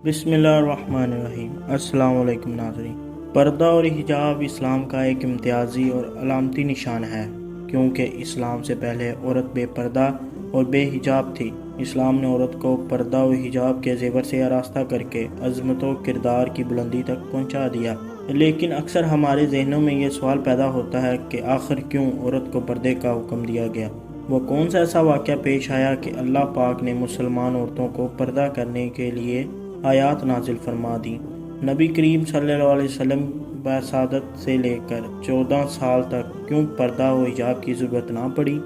بسم اللہ الرحمن الرحیم۔ السلام علیکم ناظرین۔ پردہ اور حجاب اسلام کا ایک امتیازی اور علامتی نشان ہے، کیونکہ اسلام سے پہلے عورت بے پردہ اور بے حجاب تھی۔ اسلام نے عورت کو پردہ و حجاب کے زیور سے آراستہ کر کے عظمت و کردار کی بلندی تک پہنچا دیا۔ لیکن اکثر ہمارے ذہنوں میں یہ سوال پیدا ہوتا ہے کہ آخر کیوں عورت کو پردے کا حکم دیا گیا؟ وہ کون سا ایسا واقعہ پیش آیا کہ اللہ پاک نے مسلمان عورتوں کو پردہ کرنے کے لیے آیات نازل فرما دی؟ نبی کریم صلی اللہ علیہ وسلم بعثت سے لے کر 14 سال تک کیوں پردہ و حجاب کی ضرورت نہ پڑی؟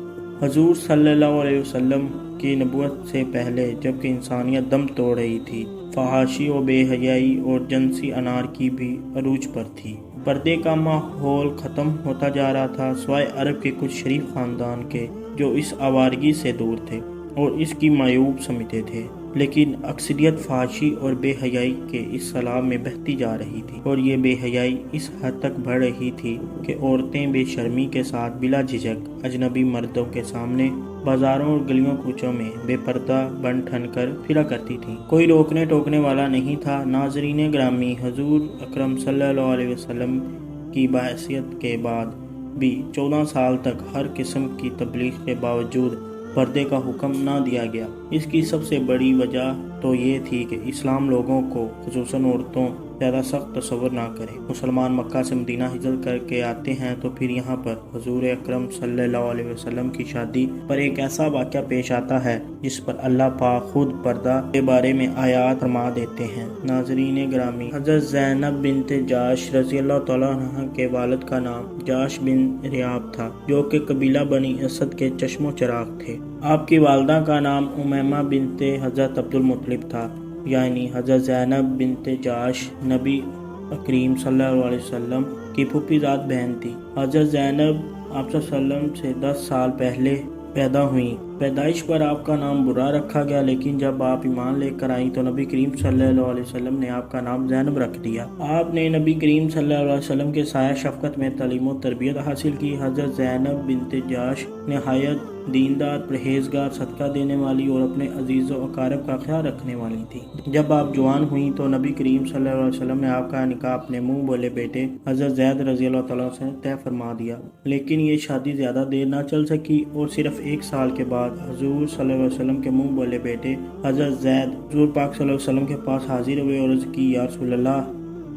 حضور صلی اللہ علیہ وسلم کی نبوت سے پہلے جبکہ انسانیت دم توڑ رہی تھی، فحاشی و بے حیائی اور جنسی انارکی بھی عروج پر تھی، پردے کا ماحول ختم ہوتا جا رہا تھا، سوائے عرب کے کچھ شریف خاندان کے جو اس آوارگی سے دور تھے اور اس کی معیوب سمجھتے تھے، لیکن اکثریت فحاشی اور بے حیائی کے اس سیلاب میں بہتی جا رہی تھی، اور یہ بے حیائی اس حد تک بڑھ رہی تھی کہ عورتیں بے شرمی کے ساتھ بلا جھجک اجنبی مردوں کے سامنے بازاروں اور گلیوں کوچوں میں بے پردہ بن ٹھن کر پھرا کرتی تھیں۔ کوئی روکنے ٹوکنے والا نہیں تھا۔ ناظرین گرامی، حضور اکرم صلی اللہ علیہ وسلم کی بعثت کے بعد بھی 14 سال تک ہر قسم کی تبلیغ کے باوجود پردے کا حکم نہ دیا گیا۔ اس کی سب سے بڑی وجہ تو یہ تھی کہ اسلام لوگوں کو، خصوصاً عورتوں، زیادہ سخت تصور نہ کرے۔ مسلمان مکہ سے مدینہ ہجرت کر کے آتے ہیں تو پھر یہاں پر حضور اکرم صلی اللہ علیہ وسلم کی شادی پر ایک ایسا واقعہ پیش آتا ہے جس پر اللہ پاک خود پردہ کے بارے میں آیات فرما دیتے ہیں۔ ناظرین گرامی، حضرت زینب بنت جاش رضی اللہ تعالیٰ عنہ کے والد کا نام جاش بن ریاب تھا، جو کہ قبیلہ بنی اسد کے چشم و چراغ تھے۔ آپ کی والدہ کا نام امیمہ بنت حضرت عبد المطلب تھا، یعنی حضرت زینب بنت جاش نبی کریم صلی اللہ علیہ وسلم کی پھوپھی زاد بہن تھی۔ حضرت زینب آپ صلی اللہ علیہ وسلم سے 10 سال پہلے پیدا ہوئیں۔ پیدائش پر آپ کا نام برا رکھا گیا، لیکن جب آپ ایمان لے کر آئیں تو نبی کریم صلی اللہ علیہ وسلم نے آپ کا نام زینب رکھ دیا۔ آپ نے نبی کریم صلی اللہ علیہ وسلم کے سایہ شفقت میں تعلیم و تربیت حاصل کی۔ حضرت زینب بنت جاش نہایت دیندار، پرہیزگار، صدقہ دینے والی اور اپنے عزیز و اقارب کا خیال رکھنے والی تھی۔ جب آپ جوان ہوئیں تو نبی کریم صلی اللہ علیہ وسلم نے آپ کا نکاح اپنے منہ بولے بیٹے حضرت زید رضی اللہ تعالیٰ سے طے فرما دیا، لیکن یہ شادی زیادہ دیر نہ چل سکی اور صرف 1 سال کے بعد حضور صلی اللہ علیہ وسلم کے منہ بولے بیٹے حضرت زید حضور پاک صلی اللہ علیہ وسلم کے پاس حاضر ہوئے اور عرض کی، یا رسول اللہ،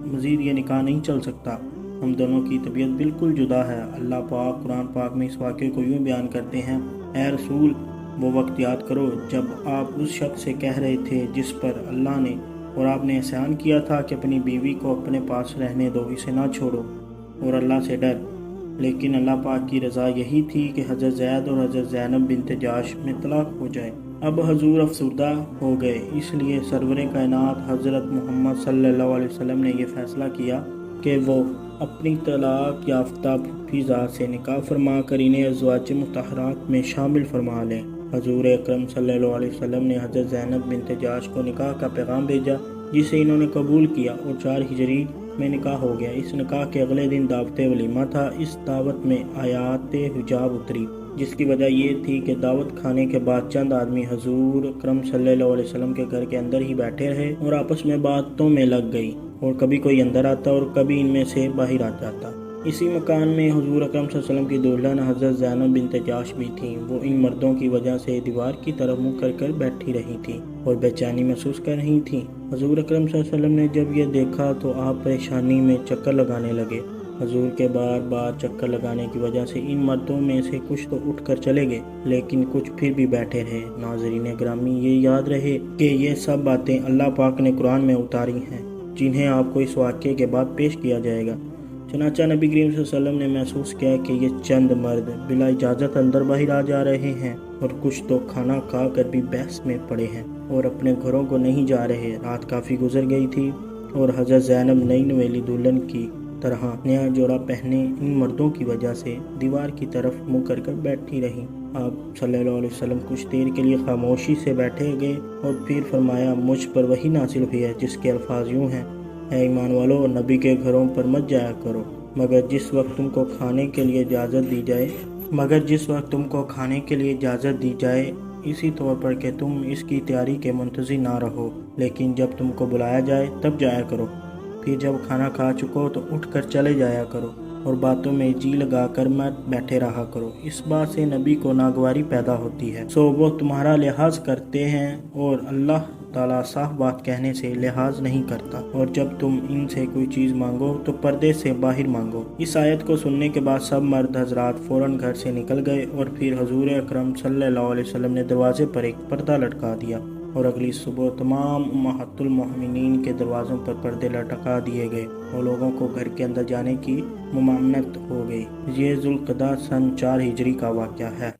مزید یہ نکاح نہیں چل سکتا، ہم دونوں کی طبیعت بالکل جدا ہے۔ اللہ پاک قرآن پاک میں اس واقعے کو یوں بیان کرتے ہیں، اے رسول، وہ وقت یاد کرو جب آپ اس شخص سے کہہ رہے تھے جس پر اللہ نے اور آپ نے احسان کیا تھا کہ اپنی بیوی کو اپنے پاس رہنے دو، اسے نہ چھوڑو اور اللہ سے ڈر۔ لیکن اللہ پاک کی رضا یہی تھی کہ حضرت زید اور حضرت زینب بنت جاش میں طلاق ہو جائے۔ اب حضور افسردہ ہو گئے، اس لیے سرور کائنات حضرت محمد صلی اللہ علیہ وسلم نے یہ فیصلہ کیا کہ وہ اپنی طلاق یافتہ پھوپھی زاد سے نکاح فرما کر انہیں ازواج مطہرات میں شامل فرما لیں۔ حضور اکرم صلی اللہ علیہ وسلم نے حضرت زینب بنت جاش کو نکاح کا پیغام بھیجا، جسے انہوں نے قبول کیا اور 4 ہجری میں نکاح ہو گیا۔ اس نکاح کے اگلے دن دعوت ولیمہ تھا۔ اس دعوت میں آیات حجاب اتری، جس کی وجہ یہ تھی کہ دعوت کھانے کے بعد چند آدمی حضور اکرم صلی اللہ علیہ وسلم کے گھر کے اندر ہی بیٹھے رہے اور آپس میں باتوں میں لگ گئی، اور کبھی کوئی اندر آتا اور کبھی ان میں سے باہر آ جاتا۔ اسی مکان میں حضور اکرم صلی اللہ علیہ وسلم کی دلہن حضرت زینب بنت جاش بھی تھیں۔ وہ ان مردوں کی وجہ سے دیوار کی طرف منہ کر کر بیٹھی رہی تھیں اور بے چینی محسوس کر رہی تھیں۔ حضور اکرم صلی اللہ علیہ وسلم نے جب یہ دیکھا تو آپ پریشانی میں چکر لگانے لگے۔ حضور کے بار بار چکر لگانے کی وجہ سے ان مردوں میں سے کچھ تو اٹھ کر چلے گئے، لیکن کچھ پھر بھی بیٹھے رہے۔ ناظرین گرامی، یہ یاد رہے کہ یہ سب باتیں اللہ پاک نے قرآن میں اتاری ہیں، جنہیں آپ کو اس واقعے کے بعد پیش کیا جائے گا۔ چنانچہ نبی کریم صلی اللہ علیہ وسلم نے محسوس کیا کہ یہ چند مرد بلا اجازت اندر باہر آ جا رہے ہیں، اور کچھ تو کھانا کھا کر بھی بحث میں پڑے ہیں اور اپنے گھروں کو نہیں جا رہے۔ رات کافی گزر گئی تھی اور حضرت زینب نئی نویلی دلہن کی طرح نیا جوڑا پہنے ان مردوں کی وجہ سے دیوار کی طرف منہ کر کر بیٹھی رہیں۔ آپ صلی اللہ علیہ وسلم کچھ دیر کے لیے خاموشی سے بیٹھے گئے اور پھر فرمایا، مجھ پر وحی نازل ہوئی ہے جس کے الفاظ یوں ہیں، اے ایمان والو، نبی کے گھروں پر مت جایا کرو مگر جس وقت تم کو کھانے کے لیے اجازت دی جائے اسی طور پر کہ تم اس کی تیاری کے منتظر نہ رہو، لیکن جب تم کو بلایا جائے تب جایا کرو۔ پھر جب کھانا کھا چکو تو اٹھ کر چلے جایا کرو اور باتوں میں جی لگا کر مت بیٹھے رہا کرو، اس بات سے نبی کو ناگواری پیدا ہوتی ہے۔ سو وہ تمہارا لحاظ کرتے ہیں اور اللہ تعالیٰ صاف بات کہنے سے لحاظ نہیں کرتا، اور جب تم ان سے کوئی چیز مانگو تو پردے سے باہر مانگو۔ اس آیت کو سننے کے بعد سب مرد حضرات فوراً گھر سے نکل گئے، اور پھر حضور اکرم صلی اللہ علیہ وسلم نے دروازے پر ایک پردہ لٹکا دیا، اور اگلی صبح تمام امہات المومنین کے دروازوں پر پردے لٹکا دیے گئے اور لوگوں کو گھر کے اندر جانے کی ممانعت ہو گئی۔ یہ ذوالقعدہ سن 4 ہجری کا واقعہ ہے۔